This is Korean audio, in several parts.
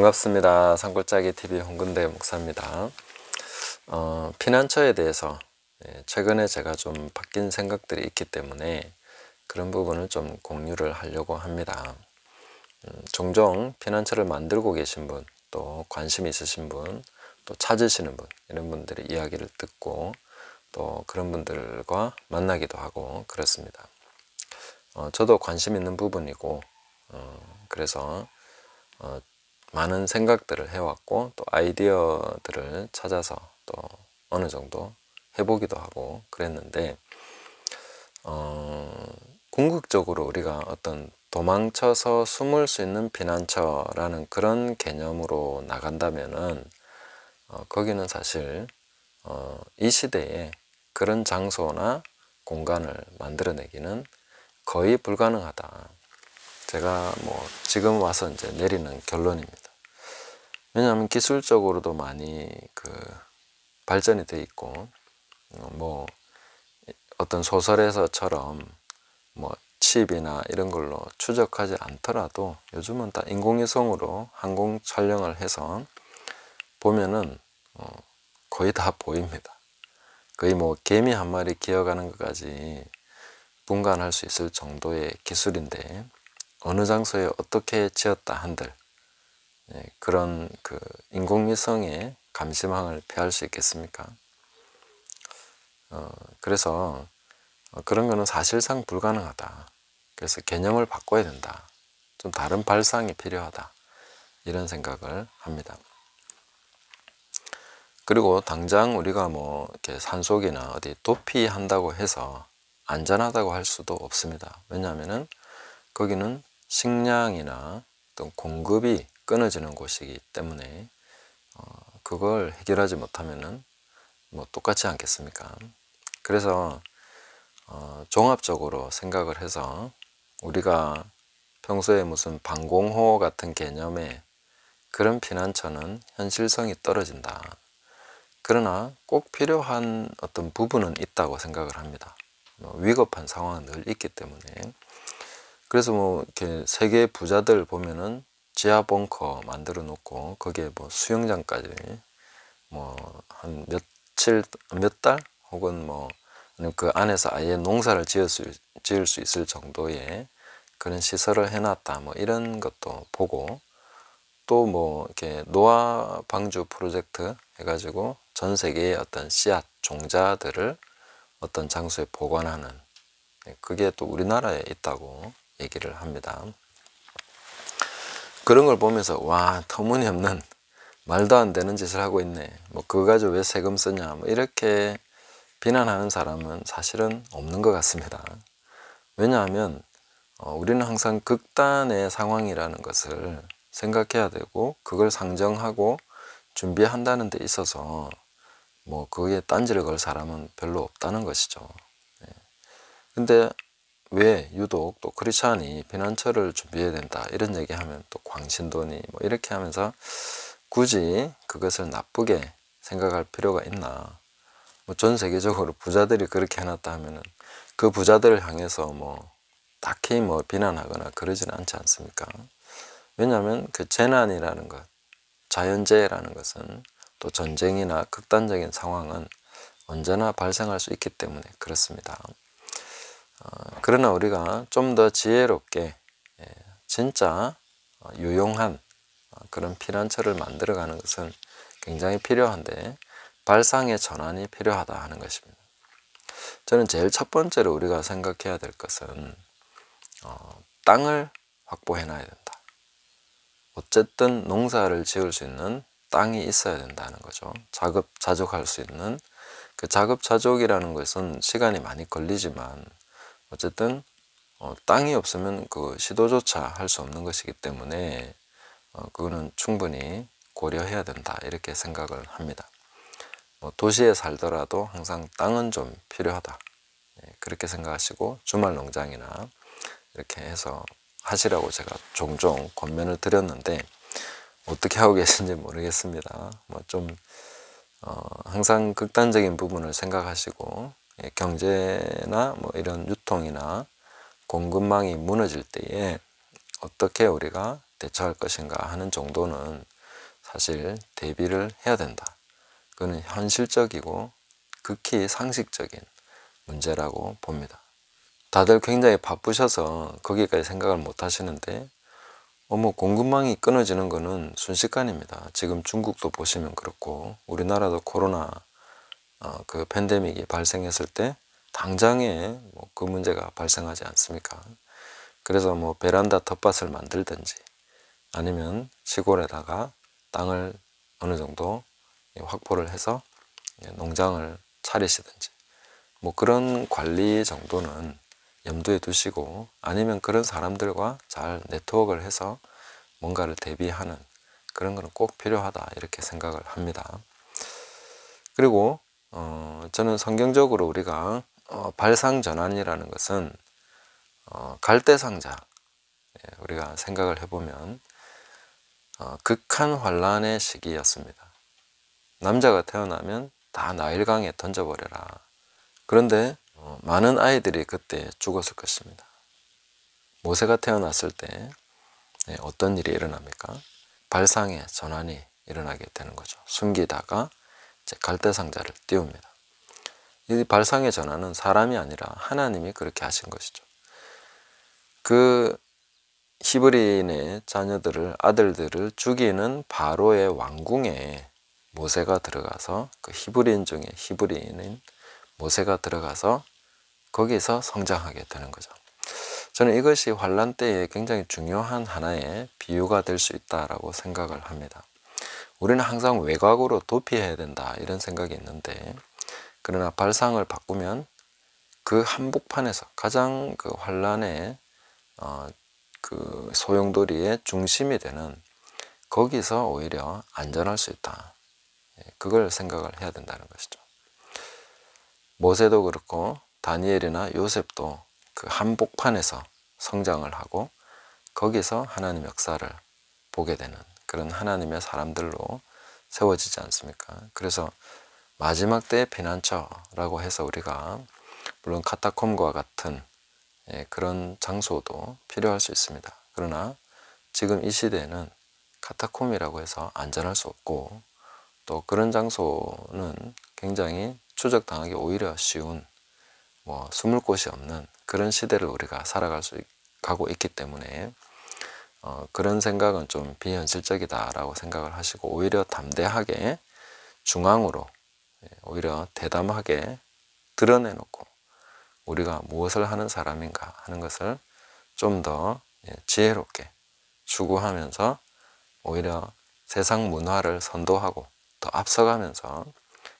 반갑습니다. 산골짜기 TV 홍근대 목사입니다. 피난처에 대해서 최근에 제가 좀 바뀐 생각들이 있기 때문에 그런 부분을 좀 공유를 하려고 합니다. 종종 피난처를 만들고 계신 분, 또 관심 있으신 분, 또 찾으시는 분, 이런 분들의 이야기를 듣고 또 그런 분들과 만나기도 하고 그렇습니다. 저도 관심 있는 부분이고 그래서 많은 생각들을 해왔고 또 아이디어들을 찾아서 또 어느 정도 해보기도 하고 그랬는데 궁극적으로 우리가 어떤 도망쳐서 숨을 수 있는 피난처라는 그런 개념으로 나간다면은 거기는 사실 이 시대에 그런 장소나 공간을 만들어내기는 거의 불가능하다. 제가 지금 와서 이제 내리는 결론입니다. 왜냐하면 기술적으로도 많이 발전이 돼 있고 어떤 소설에서처럼 칩이나 이런 걸로 추적하지 않더라도 요즘은 다 인공위성으로 항공 촬영을 해서 보면은 거의 다 보입니다. 거의 개미 한 마리 기어가는 것까지 분간할 수 있을 정도의 기술인데 어느 장소에 어떻게 지었다 한들 그런 인공위성의 감시망을 피할 수 있겠습니까? 그래서 그런 거는 사실상 불가능하다. 그래서 개념을 바꿔야 된다. 좀 다른 발상이 필요하다. 이런 생각을 합니다. 그리고 당장 우리가 이렇게 산속이나 어디 도피한다고 해서 안전하다고 할 수도 없습니다. 왜냐하면은 거기는 식량이나 어떤 공급이 끊어지는 곳이기 때문에 그걸 해결하지 못하면은 똑같지 않겠습니까? 그래서 종합적으로 생각을 해서 우리가 평소에 무슨 방공호 같은 개념의 그런 피난처는 현실성이 떨어진다. 그러나 꼭 필요한 어떤 부분은 있다고 생각을 합니다. 위급한 상황은 늘 있기 때문에. 그래서 이렇게 세계 부자들 보면은 지하 벙커 만들어 놓고 거기에 수영장까지 한 며칠, 몇 달 혹은 그 안에서 아예 농사를 지을 수 있을 정도의 그런 시설을 해놨다. 이런 것도 보고 또 이렇게 노화 방주 프로젝트 해가지고 전 세계의 어떤 씨앗 종자들을 어떤 장소에 보관하는 그게 또 우리나라에 있다고 얘기를 합니다. 그런 걸 보면서 와, 터무니없는 말도 안 되는 짓을 하고 있네. 그거 가지고 왜 세금 쓰냐. 이렇게 비난하는 사람은 사실은 없는 것 같습니다. 왜냐하면 우리는 항상 극단의 상황이라는 것을 생각해야 되고 그걸 상정하고 준비한다는 데 있어서 거기에 딴지를 걸 사람은 별로 없다는 것이죠. 근데 왜 유독 또 크리스찬이 피난처를 준비해야 된다 이런 얘기하면 또 광신도니 이렇게 하면서 굳이 그것을 나쁘게 생각할 필요가 있나. 전 세계적으로 부자들이 그렇게 해놨다 하면은 그 부자들을 향해서 딱히 비난하거나 그러지는 않지 않습니까? 왜냐하면 그 재난이라는 것, 자연재해라는 것은 또 전쟁이나 극단적인 상황은 언제나 발생할 수 있기 때문에 그렇습니다. 그러나 우리가 좀 더 지혜롭게 진짜 유용한 그런 피난처를 만들어가는 것은 굉장히 필요한데 발상의 전환이 필요하다 하는 것입니다. 저는 제일 첫 번째로 우리가 생각해야 될 것은 땅을 확보해 놔야 된다. 어쨌든 농사를 지을 수 있는 땅이 있어야 된다는 거죠. 자급자족할 수 있는 그 자급자족이라는 것은 시간이 많이 걸리지만 어쨌든 땅이 없으면 그 시도조차 할 수 없는 것이기 때문에 그거는 충분히 고려해야 된다 이렇게 생각을 합니다. 도시에 살더라도 항상 땅은 좀 필요하다 그렇게 생각하시고 주말 농장이나 이렇게 해서 하시라고 제가 종종 권면을 드렸는데 어떻게 하고 계신지 모르겠습니다. 항상 극단적인 부분을 생각하시고 경제나 이런 유통이나 공급망이 무너질 때에 어떻게 우리가 대처할 것인가 하는 정도는 사실 대비를 해야 된다. 그거는 현실적이고 극히 상식적인 문제라고 봅니다. 다들 굉장히 바쁘셔서 거기까지 생각을 못 하시는데 뭐 공급망이 끊어지는 거는 순식간입니다. 지금 중국도 보시면 그렇고 우리나라도 코로나 그 팬데믹이 발생했을 때 당장에 그 문제가 발생하지 않습니까? 그래서 뭐 베란다 텃밭을 만들든지 아니면 시골에다가 땅을 어느 정도 확보를 해서 농장을 차리시든지 뭐 그런 관리 정도는 염두에 두시고 아니면 그런 사람들과 잘 네트워크를 해서 뭔가를 대비하는 그런 거는 꼭 필요하다 이렇게 생각을 합니다. 그리고 저는 성경적으로 우리가 발상전환이라는 것은 갈대상자 우리가 생각을 해보면 극한 환란의 시기였습니다. 남자가 태어나면 다 나일강에 던져버려라. 그런데 많은 아이들이 그때 죽었을 것입니다. 모세가 태어났을 때 어떤 일이 일어납니까? 발상의 전환이 일어나게 되는 거죠. 숨기다가 이제 갈대상자를 띄웁니다. 이 발상의 전환은 사람이 아니라 하나님이 그렇게 하신 것이죠. 그 히브리인의 자녀들을 아들들을 죽이는 바로의 왕궁에 모세가 들어가서 그 히브리인 중에 히브리인인 모세가 들어가서 거기서 성장하게 되는 거죠. 저는 이것이 환란 때에 굉장히 중요한 하나의 비유가 될 수 있다라고 생각을 합니다. 우리는 항상 외곽으로 도피해야 된다 이런 생각이 있는데 그러나 발상을 바꾸면 그 한복판에서 가장 그 환란의 그 소용돌이의 중심이 되는 거기서 오히려 안전할 수 있다. 그걸 생각을 해야 된다는 것이죠. 모세도 그렇고 다니엘이나 요셉도 그 한복판에서 성장을 하고 거기서 하나님 역사를 보게 되는 그런 하나님의 사람들로 세워지지 않습니까? 그래서 마지막 때의 피난처라고 해서 우리가 물론 카타콤과 같은 그런 장소도 필요할 수 있습니다. 그러나 지금 이 시대에는 카타콤이라고 해서 안전할 수 없고 또 그런 장소는 굉장히 추적당하기 오히려 쉬운 숨을 곳이 없는 그런 시대를 우리가 가고 있기 때문에 그런 생각은 좀 비현실적이다라고 생각을 하시고 오히려 담대하게 중앙으로 오히려 대담하게 드러내놓고 우리가 무엇을 하는 사람인가 하는 것을 좀 더 지혜롭게 추구하면서 오히려 세상 문화를 선도하고 더 앞서가면서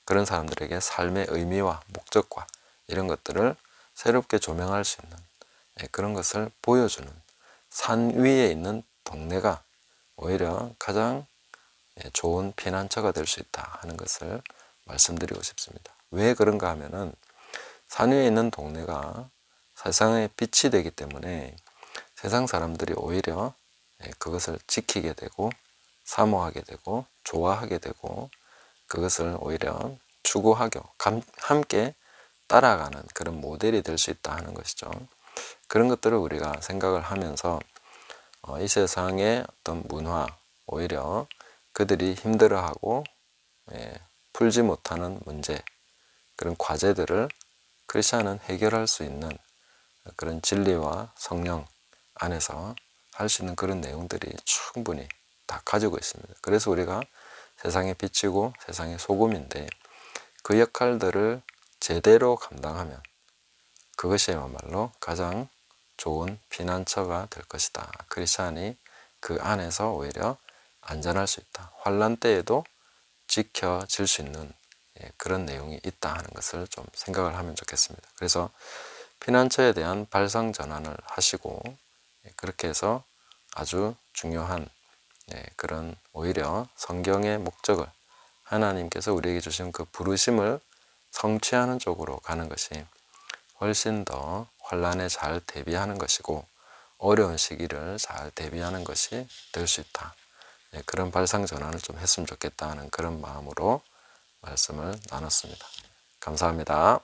그런 사람들에게 삶의 의미와 목적과 이런 것들을 새롭게 조명할 수 있는 그런 것을 보여주는 산 위에 있는 동네가 오히려 가장 좋은 피난처가 될 수 있다 하는 것을 말씀드리고 싶습니다. 왜 그런가 하면은 산 위에 있는 동네가 세상의 빛이 되기 때문에 세상 사람들이 오히려 그것을 지키게 되고 사모하게 되고 좋아하게 되고 그것을 오히려 추구하고 함께 따라가는 그런 모델이 될 수 있다 하는 것이죠. 그런 것들을 우리가 생각을 하면서 이 세상의 어떤 문화 오히려 그들이 힘들어하고 풀지 못하는 문제 그런 과제들을 크리스천은 해결할 수 있는 그런 진리와 성령 안에서 할 수 있는 그런 내용들이 충분히 다 가지고 있습니다. 그래서 우리가 세상의 빛이고 세상의 소금인데 그 역할들을 제대로 감당하면 그것이야말로 가장 좋은 피난처가 될 것이다. 크리스찬이 그 안에서 오히려 안전할 수 있다. 환란 때에도 지켜질 수 있는 그런 내용이 있다 하는 것을 좀 생각을 하면 좋겠습니다. 그래서 피난처에 대한 발상 전환을 하시고 그렇게 해서 아주 중요한 그런 오히려 성경의 목적을 하나님께서 우리에게 주신 그 부르심을 성취하는 쪽으로 가는 것이 훨씬 더 환란에 잘 대비하는 것이고 어려운 시기를 잘 대비하는 것이 될 수 있다. 그런 발상 전환을 좀 했으면 좋겠다 하는 그런 마음으로 말씀을 나눴습니다. 감사합니다.